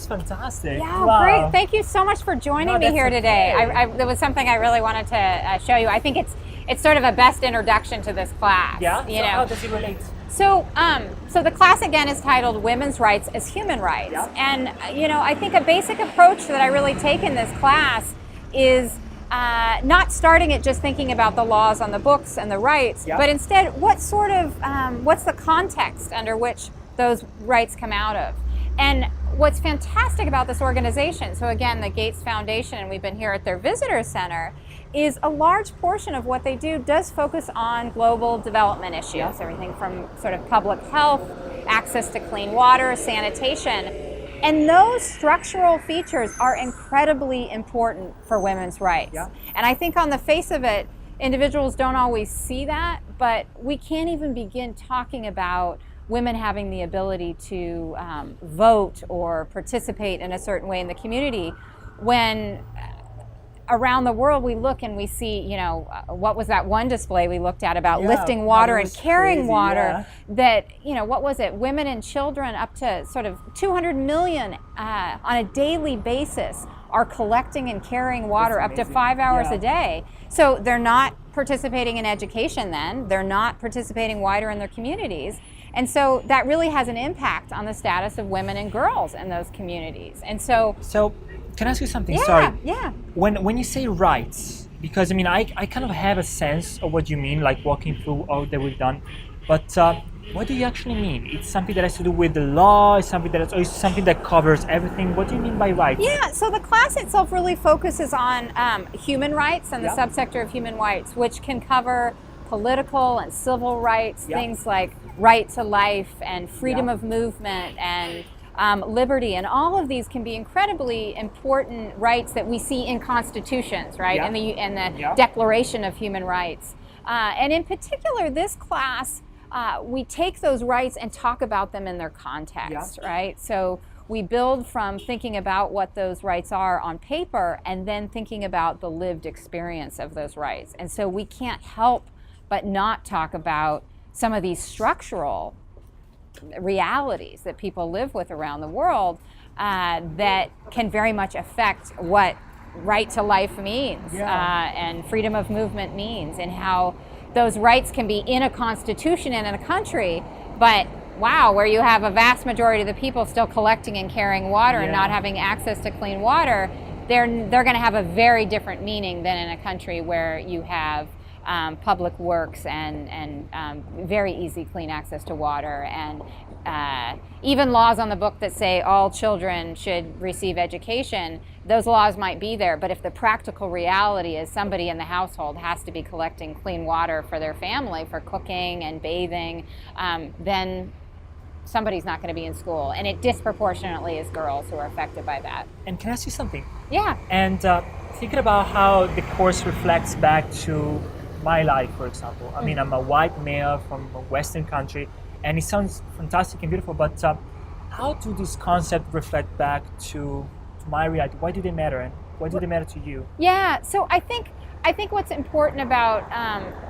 fantastic. Yeah, wow. great. Thank you so much for joining me here today. There was something I really wanted to show you. I think it's sort of a best introduction to this class. Yeah. So how does it relate? So, so the class again is titled Women's Rights as Human Rights. Yeah. And, I think a basic approach that I really take in this class is not starting at just thinking about the laws on the books and the rights, yeah. but instead what's the context under which those rights come out of. And what's fantastic about this organization, so again, the Gates Foundation, and we've been here at their visitor center, is a large portion of what they do does focus on global development issues, yeah. everything from sort of public health, access to clean water, sanitation. And those structural features are incredibly important for women's rights. Yeah. And I think on the face of it, individuals don't always see that, but we can't even begin talking about women having the ability to vote or participate in a certain way in the community when around the world we look and we see, what was that one display we looked at about lifting water and carrying water, that, what was it, women and children up to sort of 200 million on a daily basis are collecting and carrying water up to 5 hours a day. So they're not participating in education then, they're not participating wider in their communities. And so that really has an impact on the status of women and girls in those communities. And so can I ask you something? Yeah, Sorry. yeah. When you say rights, because I kind of have a sense of what you mean, like walking through all that we've done, but what do you actually mean? It's something that has to do with the law, it's something that covers everything. What do you mean by rights? Yeah, so the class itself really focuses on human rights and the subsector of human rights, which can cover political and civil rights, things like right to life and freedom of movement and liberty, and all of these can be incredibly important rights that we see in constitutions, right? And the Declaration of Human Rights. And in particular, this class, we take those rights and talk about them in their context, right? So we build from thinking about what those rights are on paper and then thinking about the lived experience of those rights. And so we can't help but not talk about some of these structural realities that people live with around the world that can very much affect what right to life means and freedom of movement means, and how those rights can be in a constitution and in a country, but wow, where you have a vast majority of the people still collecting and carrying water and not having access to clean water, they're going to have a very different meaning than in a country where you have public works and very easy clean access to water, and even laws on the book that say all children should receive education. Those laws might be there, but if the practical reality is somebody in the household has to be collecting clean water for their family for cooking and bathing, then somebody's not going to be in school, and it disproportionately is girls who are affected by that. And can I ask you something? Yeah. And thinking about how the course reflects back to my life, for example. I mean, I'm a white male from a Western country, and it sounds fantastic and beautiful, but how do these concepts reflect back to my reality? Why do they matter, and why do they matter to you? Yeah, so I think what's important about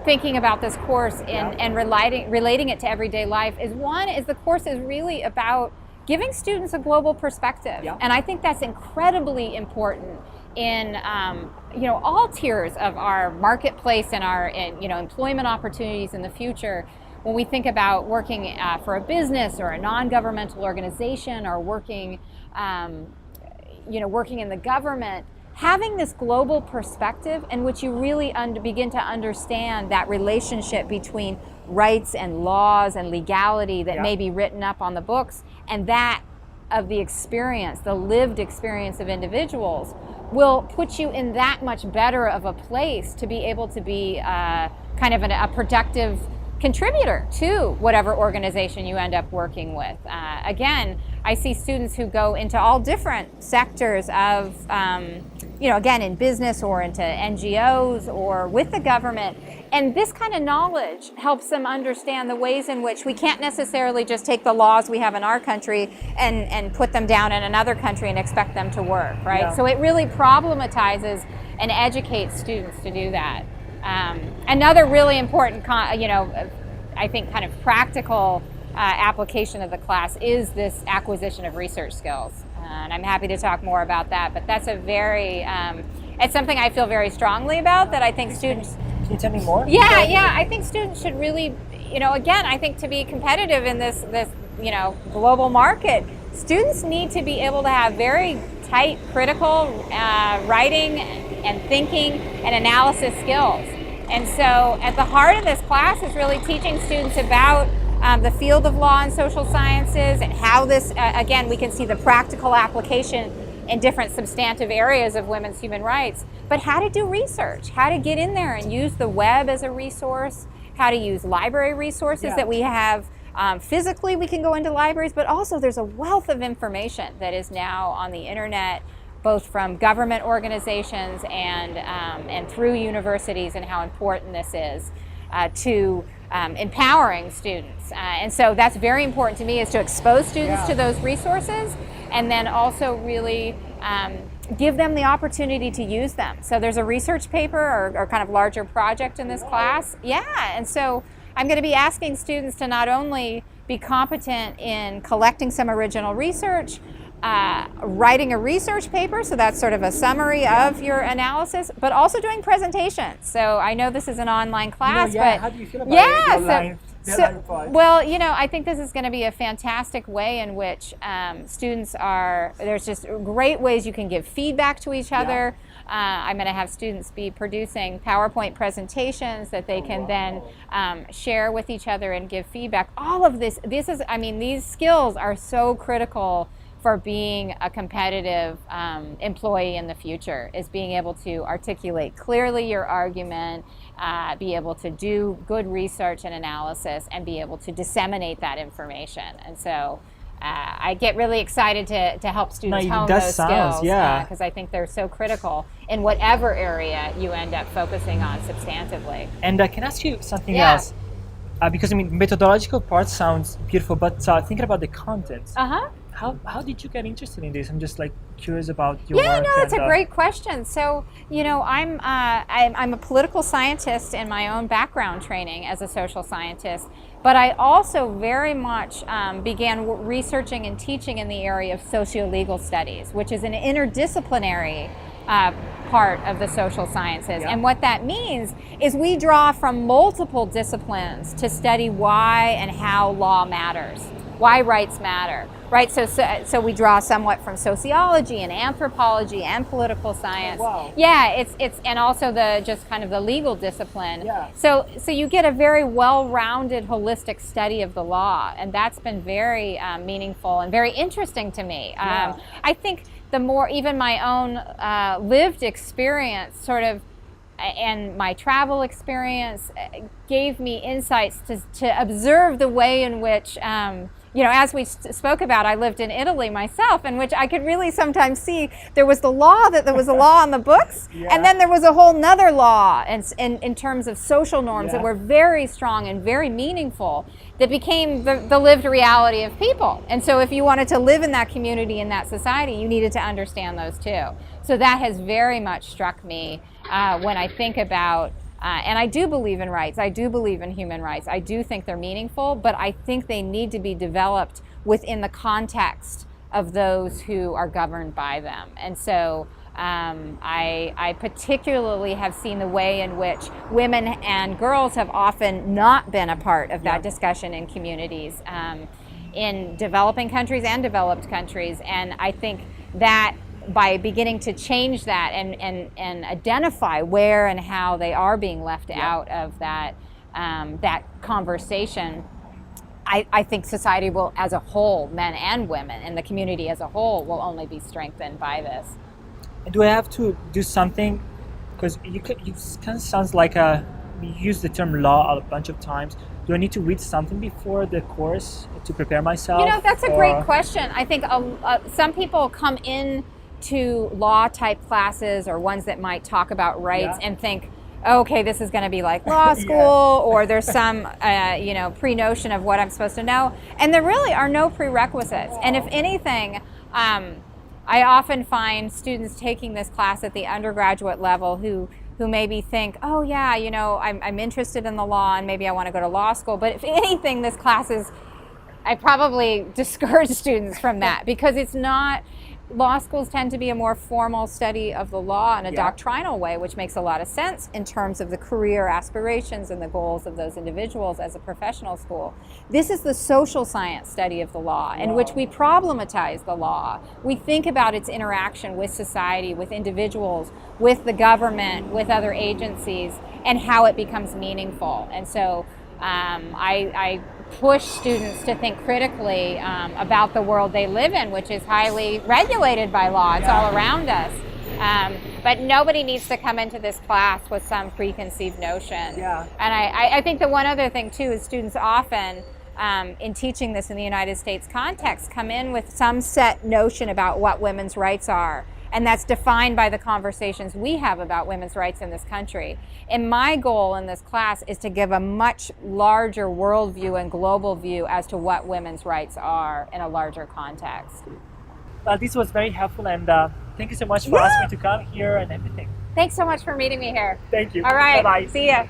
thinking about this course and relating it to everyday life is, one, is the course is really about giving students a global perspective. And I think that's incredibly important in all tiers of our marketplace and our employment opportunities in the future. When we think about working for a business or a non-governmental organization, or working in the government, having this global perspective in which you really begin to understand that relationship between rights and laws and legality that may be written up on the books, and that of the experience, the lived experience of individuals, will put you in that much better of a place to be able to be kind of a productive contributor to whatever organization you end up working with. Again, I see students who go into all different sectors of, again, in business or into NGOs or with the government. And this kind of knowledge helps them understand the ways in which we can't necessarily just take the laws we have in our country and put them down in another country and expect them to work, right? Yeah. So it really problematizes and educates students to do that. Another really important, I think kind of practical application of the class is this acquisition of research skills. And I'm happy to talk more about that, but that's a very, it's something I feel very strongly about, that I think students... Can you tell me more? Yeah, I think students should really, again, I think to be competitive in this global market, students need to be able to have very tight critical writing and thinking and analysis skills. And so at the heart of this class is really teaching students about the field of law and social sciences, and how this, again, we can see the practical application in different substantive areas of women's human rights, but how to do research, how to get in there and use the web as a resource, how to use library resources that we have. Physically, we can go into libraries, but also there's a wealth of information that is now on the internet, both from government organizations and through universities, and how important this is to empowering students. And so that's very important to me, is to expose students to those resources, and then also really give them the opportunity to use them. So there's a research paper or kind of larger project in this class. Yeah, and so I'm going to be asking students to not only be competent in collecting some original research, writing a research paper, so that's sort of a summary of your analysis, but also doing presentations. So I know this is an online class, but how do you feel about it? Well, I think this is going to be a fantastic way in which students there's just great ways you can give feedback to each other. I'm going to have students be producing PowerPoint presentations that they can then share with each other and give feedback. All of this is, these skills are so critical for being a competitive employee in the future, is being able to articulate clearly your argument, be able to do good research and analysis, and be able to disseminate that information. And so I get really excited to help students hone those skills, because I think they're so critical in whatever area you end up focusing on substantively. And I can ask you something else, because methodological part sounds beautiful, but thinking about the content. How did you get interested in this? I'm just curious about your work. Yeah, no, that's a great question. So, I'm a political scientist in my own background training as a social scientist, but I also very much began researching and teaching in the area of socio-legal studies, which is an interdisciplinary part of the social sciences. And what that means is we draw from multiple disciplines to study why and how law matters, why rights matter. Right, so we draw somewhat from sociology and anthropology and political science. Yeah, it's and also the just kind of the legal discipline. So you get a very well-rounded, holistic study of the law, and that's been very meaningful and very interesting to me. I think the more, even my own lived experience, sort of, and my travel experience gave me insights to observe the way in which. As we spoke about, I lived in Italy myself, in which I could really sometimes see there was the law, that there was a law on the books, and then there was a whole nother law in terms of social norms that were very strong and very meaningful, that became the lived reality of people. And so if you wanted to live in that community, in that society, you needed to understand those too. So that has very much struck me when I think about and I do believe in rights. I do believe in human rights. I do think they're meaningful, but I think they need to be developed within the context of those who are governed by them. And so I particularly have seen the way in which women and girls have often not been a part of that discussion in communities in developing countries and developed countries. And I think that by beginning to change that and identify where and how they are being left out of that conversation, I think society will, as a whole, men and women, and the community as a whole, will only be strengthened by this. And do I have to do something? Because it kind of sounds like you use the term law a bunch of times. Do I need to read something before the course to prepare myself? That's a great question. I think some people come in to law type classes, or ones that might talk about rights, and think, okay, this is going to be like law school, or there's some pre-notion of what I'm supposed to know, and there really are no prerequisites. And if anything, I often find students taking this class at the undergraduate level who maybe think, oh yeah, I'm interested in the law and maybe I want to go to law school, but if anything, this class I probably discourage students from that, because it's not law schools tend to be a more formal study of the law in a Yeah. doctrinal way, which makes a lot of sense in terms of the career aspirations and the goals of those individuals as a professional school. This is the social science study of the law, in which we problematize the law. We think about its interaction with society, with individuals, with the government, with other agencies, and how it becomes meaningful. And so I push students to think critically about the world they live in, which is highly regulated by law. It's all around us. But nobody needs to come into this class with some preconceived notion. Yeah. And I think that one other thing too is students often, in teaching this in the United States context, come in with some set notion about what women's rights are. And that's defined by the conversations we have about women's rights in this country. And my goal in this class is to give a much larger worldview and global view as to what women's rights are in a larger context. Well, this was very helpful, and thank you so much for asking me to come here and everything. Thanks so much for meeting me here. Thank you. All right. Bye-bye. See ya.